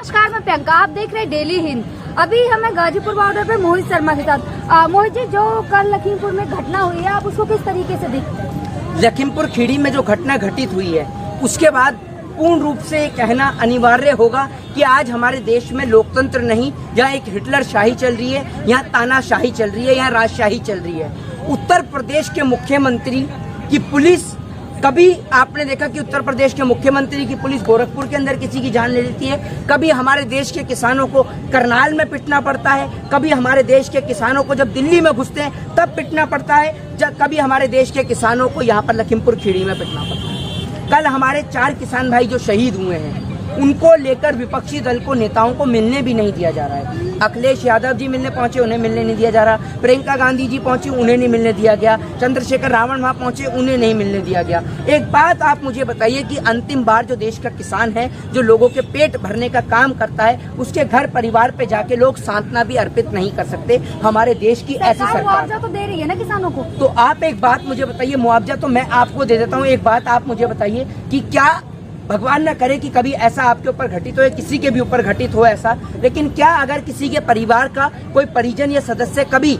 नमस्कार, मैं प्रियंका, आप देख रहे हैं डेली हिंद। अभी हमें गाजीपुर बॉर्डर पे मोहित शर्मा के साथ। मोहित जी, जो कल लखीमपुर में घटना हुई है, आप उसको किस तरीके से देखते हैं? लखीमपुर खीरी में जो घटना घटित हुई है, उसके बाद पूर्ण रूप से कहना अनिवार्य होगा कि आज हमारे देश में लोकतंत्र नहीं, यहाँ एक हिटलर शाही चल रही है, यहाँ तानाशाही चल रही है, यहाँ राजशाही चल रही है। उत्तर प्रदेश के मुख्यमंत्री की पुलिस, कभी आपने देखा कि उत्तर प्रदेश के मुख्यमंत्री की पुलिस गोरखपुर के अंदर किसी की जान ले लेती है, कभी हमारे देश के किसानों को करनाल में पिटना पड़ता है, कभी हमारे देश के किसानों को जब दिल्ली में घुसते हैं तब पिटना पड़ता है, जब कभी हमारे देश के किसानों को यहाँ पर लखीमपुर खीरी में पिटना पड़ता है। कल हमारे 4 किसान भाई जो शहीद हुए हैं, उनको लेकर विपक्षी दल को, नेताओं को मिलने भी नहीं दिया जा रहा है। अखिलेश यादव जी मिलने पहुंचे, उन्हें मिलने नहीं दिया जा रहा। प्रियंका गांधी जी पहुंची, उन्हें नहीं मिलने दिया गया। चंद्रशेखर रावण वहां पहुंचे, उन्हें नहीं मिलने दिया गया। एक बात आप मुझे बताइए कि अंतिम बार जो देश का किसान है, जो लोगों के पेट भरने का काम करता है, उसके घर परिवार पे जाके लोग सांत्वना भी अर्पित नहीं कर सकते। हमारे देश की ऐसी सरकार मुआवजा तो दे रही है ना किसानों को। तो आप एक बात मुझे बताइए, मुआवजा तो मैं आपको दे देता हूँ, एक बात आप मुझे बताइए कि क्या भगवान न करे कि कभी ऐसा आपके ऊपर घटित हो या किसी के भी ऊपर घटित हो ऐसा, लेकिन क्या अगर किसी के परिवार का कोई परिजन या सदस्य कभी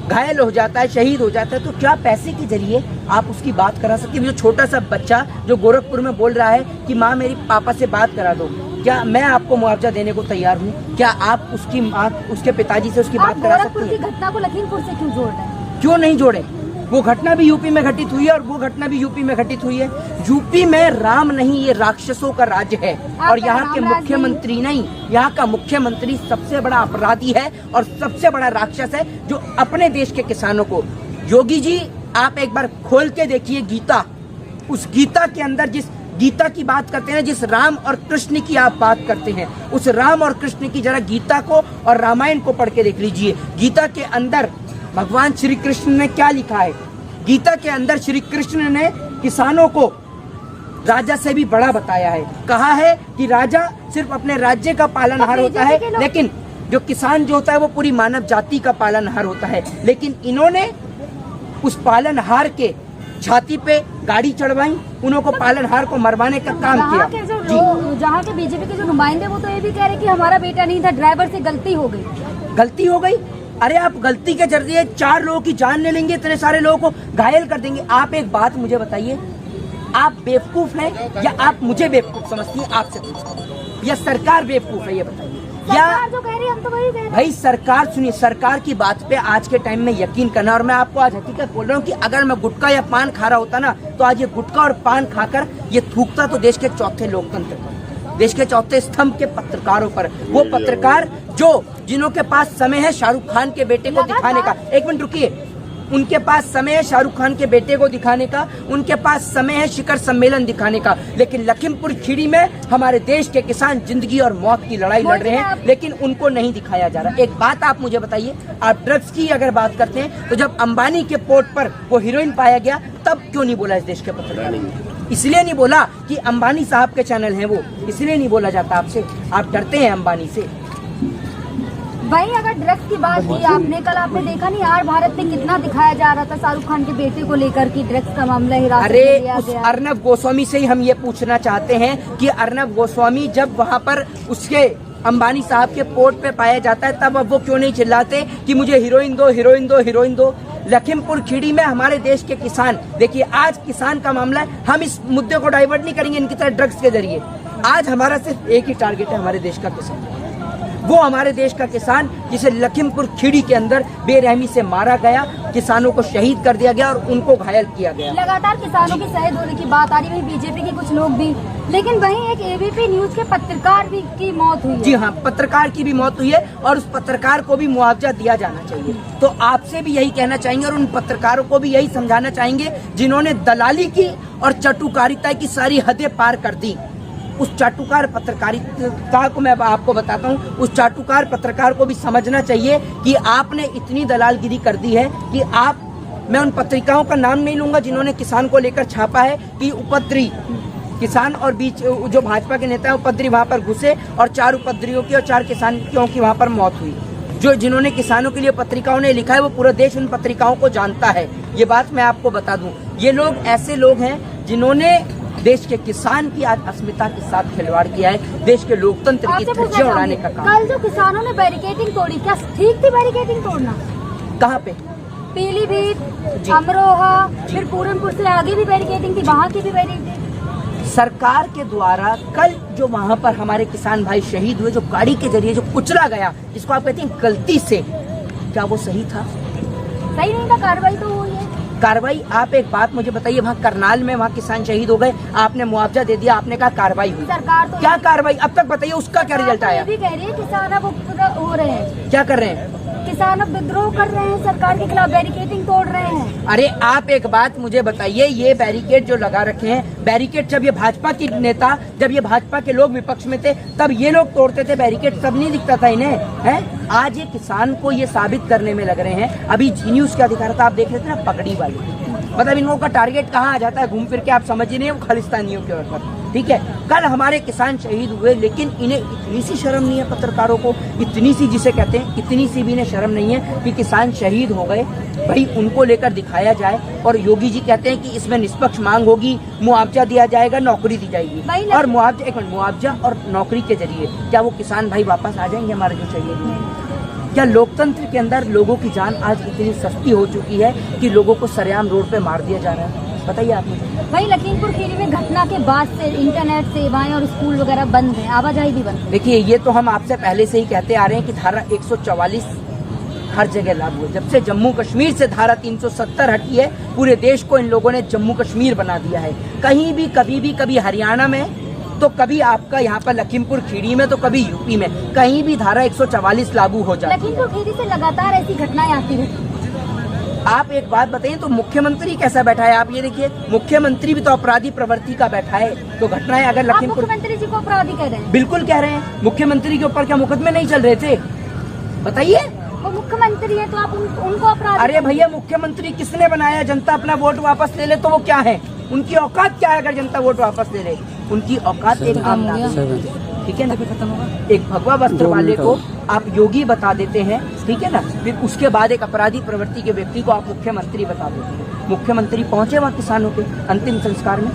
घायल हो जाता है, शहीद हो जाता है, तो क्या पैसे के जरिए आप उसकी बात करा सकते हैं? जो छोटा सा बच्चा जो गोरखपुर में बोल रहा है कि माँ मेरी पापा से बात करा दो, क्या मैं आपको मुआवजा देने को तैयार हूँ? क्या आप उसकी माँ, उसके पिताजी से उसकी बात करा सकते हैं? घटना को लखीमपुर से क्यों जोड़ रहे हैं? क्यों नहीं जोड़े? वो घटना भी यूपी में घटित हुई है और वो घटना भी यूपी में घटित हुई है। यूपी में राम नहीं, ये राक्षसों का राज्य है। और यहाँ के मुख्यमंत्री नहीं, यहाँ का मुख्यमंत्री सबसे बड़ा अपराधी है और सबसे बड़ा राक्षस है, जो अपने देश के किसानों को। योगी जी, आप एक बार खोल के देखिए गीता, उस गीता के अंदर जिस गीता की बात करते हैं, जिस राम और कृष्ण की आप बात करते हैं, उस राम और कृष्ण की जरा गीता को और रामायण को पढ़ के देख लीजिए। गीता के अंदर भगवान श्री कृष्ण ने क्या लिखा है? गीता के अंदर श्री कृष्ण ने किसानों को राजा से भी बड़ा बताया है। कहा है कि राजा सिर्फ अपने राज्य का पालनहार होता है, लेकिन जो किसान जो होता है वो पूरी मानव जाति का पालनहार होता है। लेकिन इन्होंने उस पालनहार के छाती पे गाड़ी चढ़वाई, उनको पालनहार को मरवाने का काम किया। जहाँ के बीजेपी के जो नुमाइंदे, वो तो ये भी कह रहे कि हमारा बेटा नहीं था, ड्राइवर से गलती हो गई। गलती हो गई? अरे आप गलती के जरिए 4 लोगों की जान ले लेंगे, इतने सारे लोगों को घायल कर देंगे। आप एक बात मुझे बताइए, आप बेवकूफ हैं या आप मुझे बेवकूफ समझती हैं? आपसे पूछता, या सरकार बेवकूफ है, ये बताइए। या जो कह रही है हम तो वही कह रहे हैं। भाई सरकार, सुनिए, सरकार की बात पे आज के टाइम में यकीन करना। और मैं आपको आज हकीकत बोल रहा हूँ कि अगर मैं गुटखा या पान खा रहा होता ना, तो आज ये गुटखा और पान खाकर ये थूकता तो देश के चौथे लोकतंत्र पर, देश के चौथे स्तंभ के पत्रकारों पर। वो पत्रकार जिन्हों के पास समय है शाहरुख खान के बेटे को दिखाने का, एक मिनट रुकिए, उनके पास समय है शाहरुख खान के बेटे को दिखाने का, उनके पास समय है शिखर सम्मेलन दिखाने का, लेकिन लखीमपुर खीरी में हमारे देश के किसान जिंदगी और मौत की लड़ाई लड़ रहे हैं, लेकिन उनको नहीं दिखाया जा रहा। एक बात आप मुझे बताइए, आप ड्रग्स की अगर बात करते हैं, तो जब अंबानी के पोर्ट पर वो हीरोइन पाया गया, तब क्यों नहीं बोला इस देश के पत्रकारों ने? इसलिए नहीं बोला कि अंबानी साहब के चैनल है वो, इसलिए नहीं बोला जाता आपसे, आप डरते हैं अंबानी से। भाई, अगर ड्रग्स की बात की आपने, कल आपने देखा नहीं यार, भारत में कितना दिखाया जा रहा था शाहरुख खान के बेटे को लेकर कि ड्रग्स का मामला हिरासत में लिया गया। अरे उस अर्नब गोस्वामी से ही हम ये पूछना चाहते हैं कि अर्नब गोस्वामी जब वहाँ पर उसके अंबानी साहब के पोर्ट पे पाया जाता है, तब अब वो क्यों नहीं चिल्लाते कि मुझे हीरोइन दो, हीरोइन दो, हीरोइन दो? लखीमपुर खीरी में हमारे देश के किसान, देखिए आज किसान का मामला है, हम इस मुद्दे को डाइवर्ट नहीं करेंगे इनकी तरह ड्रग्स के जरिए। आज हमारा सिर्फ एक ही टारगेट है, हमारे देश का किसान। वो हमारे देश का किसान जिसे लखीमपुर खीरी के अंदर बेरहमी से मारा गया, किसानों को शहीद कर दिया गया और उनको घायल किया गया। लगातार किसानों की शहीद होने की बात आ रही है, बीजेपी के कुछ लोग भी, लेकिन वहीं एक एबीपी न्यूज के पत्रकार भी की मौत हुई है। जी हाँ, पत्रकार की भी मौत हुई है और उस पत्रकार को भी मुआवजा दिया जाना चाहिए। तो आपसे भी यही कहना चाहेंगे और उन पत्रकारों को भी यही समझाना चाहेंगे जिन्होंने दलाली की और चटुकारिता की सारी हदें पार कर दी। उस चाटुकार पत्रकारिता को मैं आपको बताता हूँ, उस चाटुकार पत्रकार को भी समझना चाहिए कि आपने इतनी दलालगिरी कर दी है कि आप, मैं उन पत्रिकाओं का नाम नहीं लूंगा जिन्होंने किसान को लेकर छापा है कि उपद्रवी किसान और बीच जो भाजपा के नेता है उपद्रवी वहां पर घुसे और 4 उपद्रवियों की और 4 किसानों की वहां पर मौत हुई। जो जिन्होंने किसानों के लिए पत्रिकाओं ने लिखा है, वो पूरा देश उन पत्रिकाओं को जानता है। ये बात मैं आपको बता दूं, ये लोग ऐसे लोग हैं जिन्होंने देश के किसान की आज अस्मिता के साथ खिलवाड़ किया है, देश के लोकतंत्र की आपसे पूछना धज्जियां उड़ाने का चाहूंगी, काम। कल जो किसानों ने बैरिकेडिंग तोड़ी, क्या ठीक थी बैरिकेडिंग तोड़ना? कहाँ पे? पीलीभीत, जी। अमरोहा, फिर पूरनपुर से आगे भी बैरिकेडिंग थी, वहाँ की भी बैरिकेडिंग। सरकार के द्वारा कल जो वहाँ पर हमारे किसान भाई शहीद हुए, जो गाड़ी के जरिए जो कुचला गया, जिसको आप कहते हैं गलती से, क्या वो सही था? सही नहीं था, कार्रवाई तो हुई है। कार्रवाई, आप एक बात मुझे बताइए, वहाँ करनाल में वहाँ किसान शहीद हो गए, आपने मुआवजा दे दिया, आपने कहा कार्रवाई हुई, सरकार तो क्या कार्रवाई अब तक बताइए, उसका क्या रिजल्ट आया? ये भी कह रही है किसान अब हो रहे हैं, क्या कर रहे हैं? किसान अब विद्रोह कर रहे हैं, सरकार के खिलाफ बैरिकेडिंग तोड़ रहे हैं। अरे आप एक बात मुझे बताइए, ये बैरिकेड जो लगा रखे हैं, बैरिकेड जब ये भाजपा की नेता, जब ये भाजपा के लोग विपक्ष में थे, तब ये लोग तोड़ते थे बैरिकेड, तब नहीं दिखता था इन्हें, है? आज ये किसान को ये साबित करने में लग रहे हैं। अभी जी न्यूज क्या दिखा रहा था, आप देख रहे थे ना, पगड़ी वाले, मतलब इन लोगों का टारगेट कहाँ आ जाता है, घूम फिर के आप समझ ही नहीं, वो खालिस्तानियों के ऊपर, ठीक है? कल हमारे किसान शहीद हुए, लेकिन इन्हें इतनी सी शर्म नहीं है, पत्रकारों को इतनी सी, जिसे कहते हैं इतनी सी भी इन्हें शर्म नहीं है कि किसान शहीद हो गए, भाई उनको लेकर दिखाया जाए। और योगी जी कहते हैं कि इसमें निष्पक्ष मांग होगी, मुआवजा दिया जाएगा, नौकरी दी जाएगी। और मुआवजा, एक मिनट, मुआवजा और नौकरी के जरिए क्या वो किसान भाई वापस आ जाएंगे हमारे जो चाहिए? क्या लोकतंत्र के अंदर लोगों की जान आज इतनी सस्ती हो चुकी है कि लोगों को सरेआम रोड पे मार दिया जा रहा है? बताइए आप मुझे। वहीं लखीमपुर खीरी में घटना के बाद से इंटरनेट सेवाएं और स्कूल वगैरह बंद हैं, आवाजाही भी बंद है। देखिए, ये तो हम आपसे पहले से ही कहते आ रहे हैं कि धारा 144 हर जगह लागू है। जब से जम्मू कश्मीर से धारा 370 हटी है, पूरे देश को इन लोगों ने जम्मू कश्मीर बना दिया है। कहीं भी, कभी भी, कभी हरियाणा में, तो कभी आपका यहाँ पर लखीमपुर खीरी में, तो कभी यूपी में, कहीं भी धारा 144 लागू हो जाती है। लखीमपुर खीरी से लगातार ऐसी घटनाएं आती हैं। आप एक बात बताइए, तो मुख्यमंत्री कैसा बैठा है? आप ये देखिए, मुख्यमंत्री भी तो अपराधी प्रवृत्ति का बैठा है। तो घटनाएं अगर आप लखीमपुर, मुख्यमंत्री जी को अपराधी कह रहे हैं? बिल्कुल कह रहे हैं। मुख्यमंत्री के ऊपर क्या मुकदमे नहीं चल रहे थे? बताइए। वो मुख्यमंत्री है तो आप उनको अपराधी? अरे भैया, मुख्यमंत्री किसने बनाया? जनता अपना वोट वापस ले ले तो वो क्या है? उनकी औकात क्या है अगर जनता वोट वापस ले ले? उनकी औकात एक आम नागरिक, ठीक है ना, एक भगवा वस्त्र वाले को आप योगी बता देते हैं, ठीक है ना, फिर उसके बाद एक अपराधी प्रवृत्ति के व्यक्ति को आप मुख्यमंत्री बता देते हैं। मुख्यमंत्री पहुंचे वहाँ किसानों के अंतिम संस्कार में?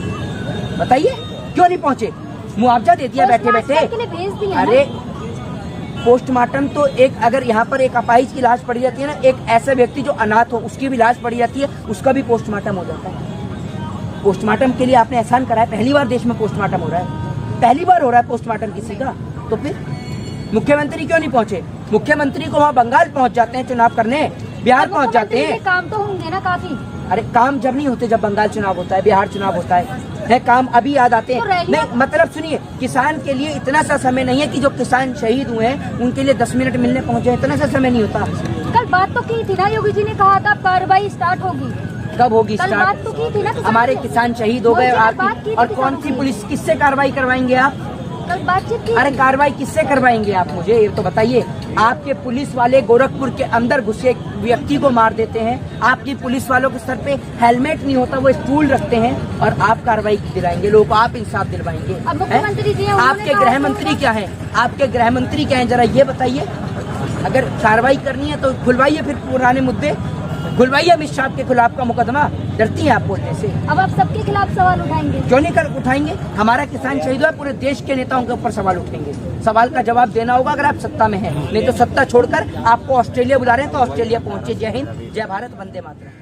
बताइए क्यों नहीं पहुंचे? मुआवजा दे दिया बैठे बैठे। भेज दिया। अरे पोस्टमार्टम तो एक, अगर यहाँ पर एक अपाहिज की लाश पड़ी जाती है ना, एक ऐसे व्यक्ति जो अनाथ हो उसकी भी लाश पड़ी जाती है, उसका भी पोस्टमार्टम हो जाता है। पोस्टमार्टम के लिए आपने एहसान करा है, पहली बार देश में पोस्टमार्टम हो रहा है, पहली बार हो रहा है पोस्टमार्टम किसी का। तो फिर मुख्यमंत्री क्यों नहीं पहुंचे? मुख्यमंत्री को वहाँ बंगाल पहुंच जाते हैं चुनाव करने, बिहार पहुंच जाते हैं। काम तो होंगे ना काफी। अरे काम जब नहीं होते, जब बंगाल चुनाव होता है, बिहार चुनाव होता है काम अभी याद आते हैं। नहीं, मतलब सुनिए, किसान के लिए इतना सा समय नहीं है कि जो किसान शहीद हुए हैं उनके लिए 10 मिनट मिलने पहुंचे, इतना सा समय नहीं होता। कल बात तो की थी ना, योगी जी ने कहा था कार्रवाई स्टार्ट होगी। कब होगी कल स्टार्ट? बात तो की थी ना, हमारे किसान शहीद हो गए, और कौन सी पुलिस, किससे कार्रवाई करवाएंगे आप? कल बातचीत की। अरे कार्रवाई किससे करवाएंगे आप? मुझे ये तो बताइए। आपके पुलिस वाले गोरखपुर के अंदर घुसे एक व्यक्ति को मार देते हैं, आपकी पुलिस वालों के सर पे हेलमेट नहीं होता, वो स्टूल रखते हैं, और आप कार्रवाई दिलाएंगे लोगों को, आप इंसाफ दिलवाएंगे? अब मुख्यमंत्री जी, आपके गृह मंत्री क्या है? आपके गृह मंत्री क्या है, जरा ये बताइए। अगर कार्रवाई करनी है तो खुलवाइए, फिर पुराने मुद्दे खुलवाइए। अमित शाह के खिलाफ का मुकदमा, डरती है आप बोलने से? अब आप सबके खिलाफ सवाल उठाएंगे? क्यों नहीं कर उठाएंगे? हमारा किसान शहीद हुआ, पूरे देश के नेताओं के ऊपर सवाल उठेंगे। सवाल का जवाब देना होगा अगर आप सत्ता में हैं, नहीं तो सत्ता छोड़कर आपको ऑस्ट्रेलिया बुला रहे हैं तो ऑस्ट्रेलिया पहुंचे। जय हिंद, जय भारत, वंदे मातरम।